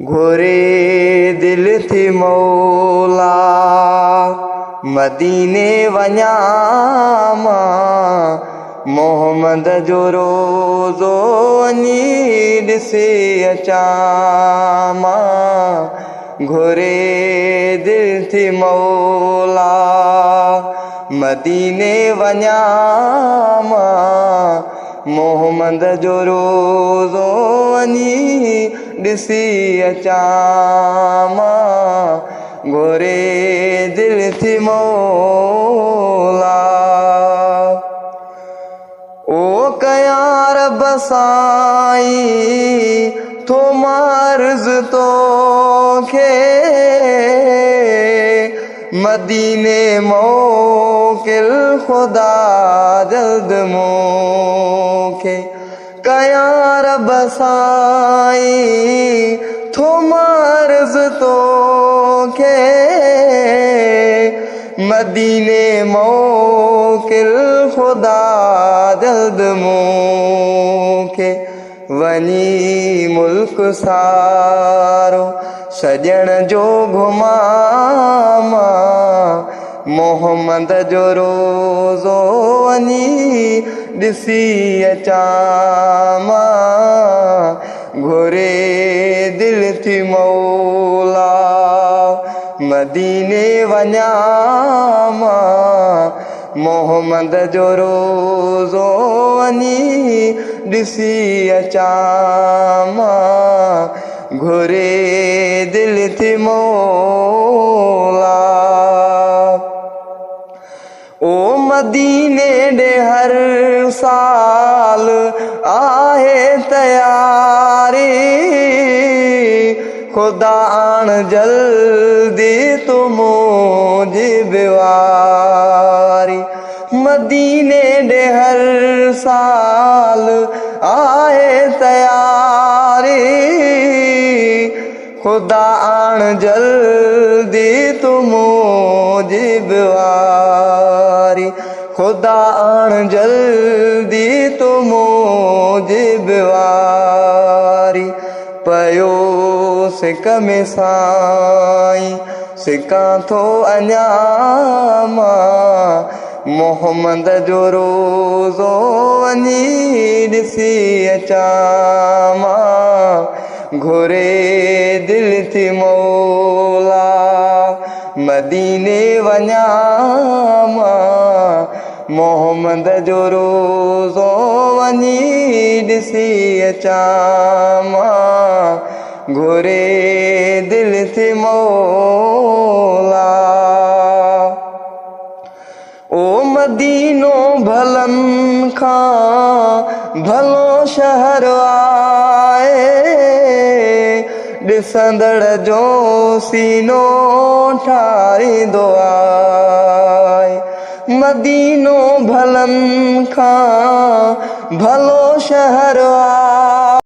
घोरे दिल थी मौला मदीने वञा मां मोहम्मद जो रोज़ो वञी ॾिसी अचां मां। घोरे दिल थी मौला मदीने वञा मां मोहम्मद जो रोज़ो वञी ॾिसी अचां मां। घोरे दिल थी मौला ओ कयां रब साईं थो मार्ज़ तोखे मदीने मोकिल ख़ुदा जल्द मूंखे। कयां रब साईं थो मार्ज़ तोखे मदीने मोकिल ख़ुदा जल्द मूंखे। वञी मुल्क सारो सॼण जो घुमां मां मोहम्मद जो रोज़ो वञी ॾिसी अचां मां। घोरे दिल थी मौला मदीने वञा मां मोहम्मद जो रोज़ो वञी ॾिसी अचां मां। घोरे दिल थी मौला ओ मदीने ॾे हर साल आहे तयारी ख़ुदा आण जल्दी तू मुंहिंजी वारी। मदीने ॾे हर साल आहे तयारी ख़ुदा आण जल्दी तू मुंहिंजी वारी। ख़ुदा आण जल्दी तू मुंहिंजी वारी। पयो सिक में साईं सिकां थो अञा मां मोहम्मद जो रोज़ो वञी ॾिसी अचां मां। घोरे दिल थी मौला मदीने वञा मां मोहम्मद जो रोज़ो वञी ॾिसी अचां मां। घोरे दिल थी मौला ओ मदीनो भलनि खां भलो शहर आहे ॾिसंदड़ जो सीनो ठारींदो आहे। मदीनो भलनि खां भलो शहर आहे